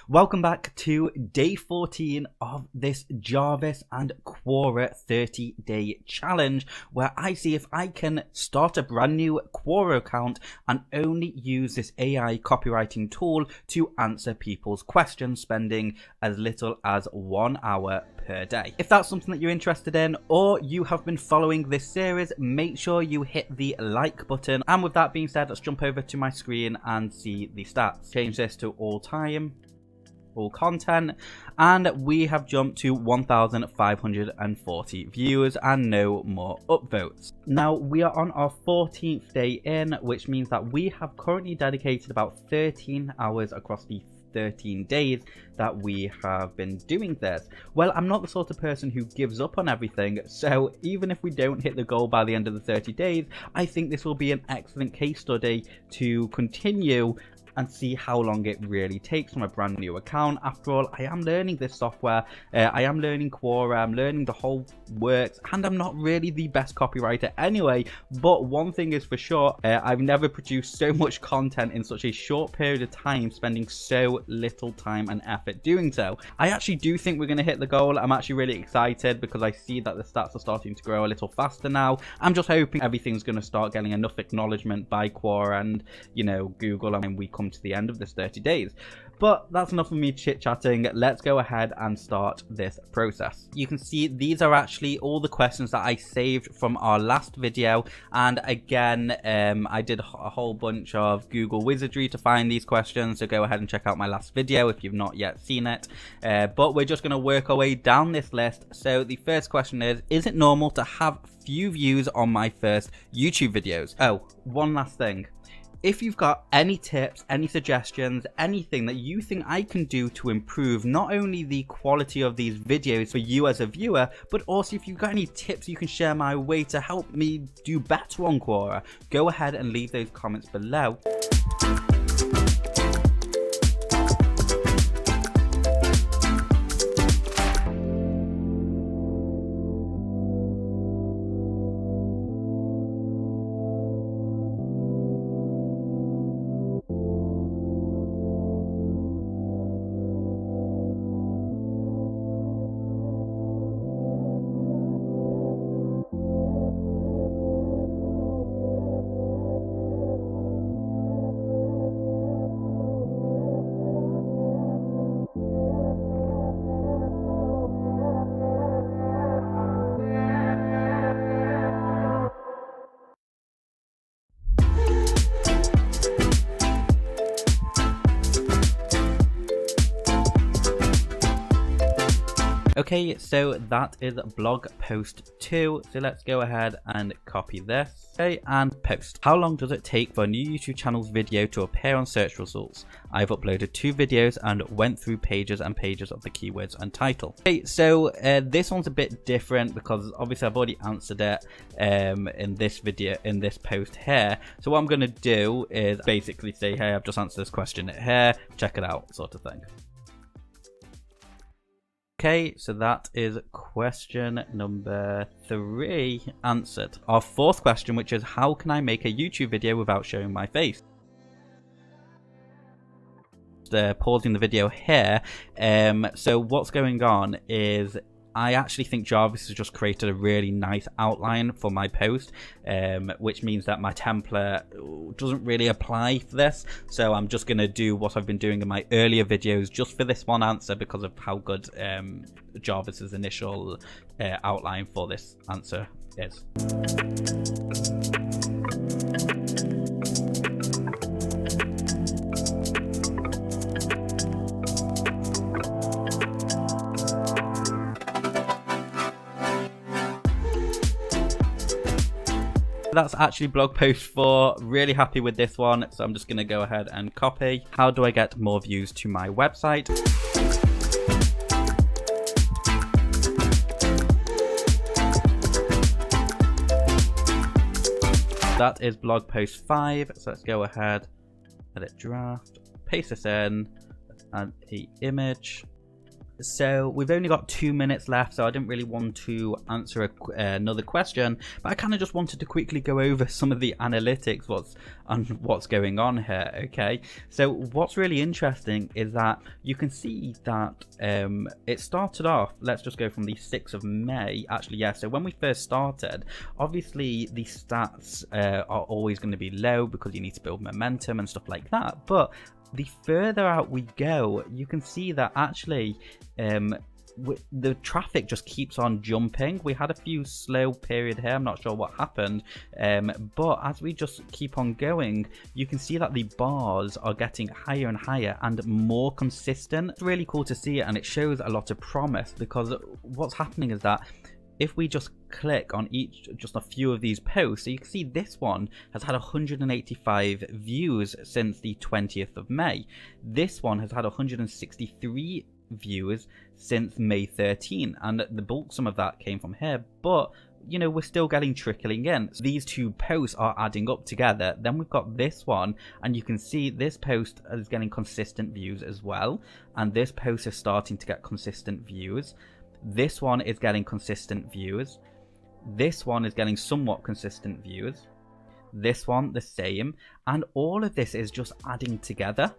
Welcome back to day 14 of this Jarvis and Quora 30-day challenge, where I see if I can start a brand new Quora account and only use this AI copywriting tool to answer people's questions, spending as little as 1 hour per day. If that's something that you're interested in, or you have been following this series, make sure you hit the like button. And with that being said, let's jump over to my screen and see the stats. Change this to all time, all content, and we have jumped to 1,540 views and no more upvotes. Now we are on our 14th day in, which means that we have currently dedicated about 13 hours across the 13 days that we have been doing this. Well, I'm not the sort of person who gives up on everything, so even if we don't hit the goal by the end of the 30 days, I think this will be an excellent case study to continue and see how long it really takes from a brand new account. After all, I am learning this software, I am learning Quora, I'm learning the whole works, and I'm not really the best copywriter anyway. But one thing is for sure, I've never produced so much content in such a short period of time, spending so little time and effort doing so. I actually do think we're going to hit the goal. I'm actually really excited because I see that the stats are starting to grow a little faster now. I'm just hoping everything's going to start getting enough acknowledgement by Quora and, you know, Google, and we come to the end of this 30 days. But that's enough of me chit-chatting. Let's go ahead and start this process. You can see these are actually all the questions that I saved from our last video, and again I did a whole bunch of Google wizardry to find these questions, so go ahead and check out my last video if you've not yet seen it. But we're just going to work our way down this list. So the first question is it normal to have few views on my first YouTube videos? Oh, one last thing. If you've got any tips, any suggestions, anything that you think I can do to improve not only the quality of these videos for you as a viewer, but also if you've got any tips you can share my way to help me do better on Quora, go ahead and leave those comments below. Okay, so that is blog post 2. So let's go ahead and copy this. Okay, and post. How long does it take for a new YouTube channel's video to appear on search results? I've uploaded 2 videos and went through pages and pages of the keywords and title. Okay, so this one's a bit different because obviously I've already answered it in this video, in this post here. So what I'm going to do is basically say, hey, I've just answered this question here, check it out, sort of thing. Okay, so that is question number 3 answered. Our 4th question, which is how can I make a YouTube video without showing my face? Pausing the video here. So what's going on is I actually think Jarvis has just created a really nice outline for my post, which means that my template doesn't really apply for this. So I'm just going to do what I've been doing in my earlier videos just for this one answer because of how good Jarvis's initial outline for this answer is. That's actually blog post 4. Really happy with this one, so I'm just going to go ahead and copy. How do I get more views to my website? That is blog post 5, so let's go ahead, edit draft, paste this in, and the image. So we've only got 2 minutes left, so I didn't really want to answer another question, but I kind of just wanted to quickly go over some of the analytics, what's going on here. Okay, so what's really interesting is that you can see that it started off, let's just go from the 6th of May, actually, yeah, so when we first started, obviously the stats are always going to be low because you need to build momentum and stuff like that, but the further out we go, you can see that actually the traffic just keeps on jumping. We had a few slow period here, I'm not sure what happened, but as we just keep on going, you can see that the bars are getting higher and higher and more consistent. It's really cool to see it, and it shows a lot of promise, because what's happening is that if we just click on just a few of these posts, so you can see this one has had 185 views since the 20th of May. This one has had 163 views since May 13, and the bulk some of that came from here, but you know, we're still getting trickling in. So these two posts are adding up together. Then we've got this one, and you can see this post is getting consistent views as well, and this post is starting to get consistent views. This one is getting consistent views. This one is getting somewhat consistent views. This one the same, and all of this is just adding together,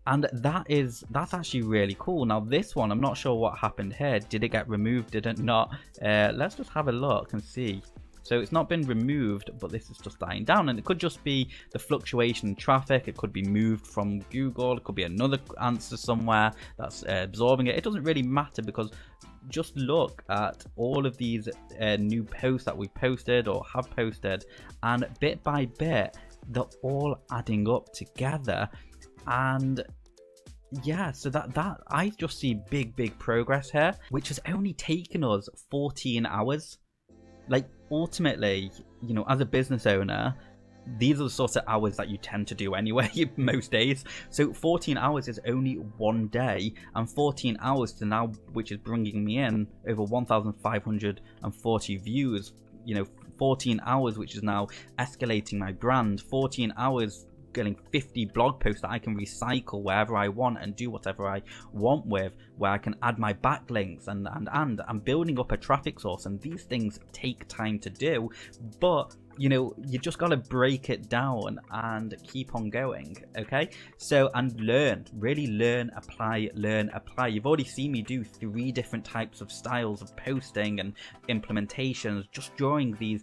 and that's actually really cool. Now this one, I'm not sure what happened here. Did it get removed? Did it not? Let's just have a look and see. So it's not been removed, but this is just dying down, and it could just be the fluctuation in traffic. It could be moved from Google. It could be another answer somewhere that's absorbing it. It doesn't really matter, because just look at all of these new posts that we've posted or have posted, and bit by bit, they're all adding up together. And yeah, so that I just see big progress here, which has only taken us 14 hours. Like, ultimately, you know, as a business owner, these are the sorts of hours that you tend to do anyway most days. So 14 hours is only one day, and 14 hours to now, which is bringing me in over 1,540 views, you know, 14 hours, which is now escalating my brand, 14 hours getting 50 blog posts that I can recycle wherever I want and do whatever I want with, where I can add my backlinks, and I'm building up a traffic source, and these things take time to do, but you know, you just got to break it down and keep on going. Okay, so, and really learn, apply. You've already seen me do 3 different types of styles of posting and implementations just during these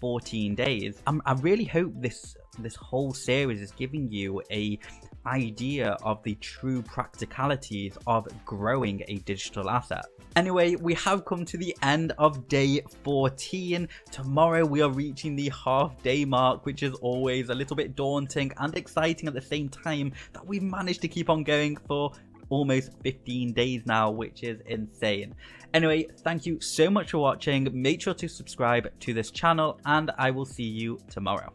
14 days. I really hope this whole series is giving you a idea of the true practicalities of growing a digital asset. Anyway, we have come to the end of day 14. Tomorrow we are reaching the half-day mark, which is always a little bit daunting and exciting at the same time, that we've managed to keep on going for almost 15 days now, which is insane. Anyway, thank you so much for watching. Make sure to subscribe to this channel, and I will see you tomorrow.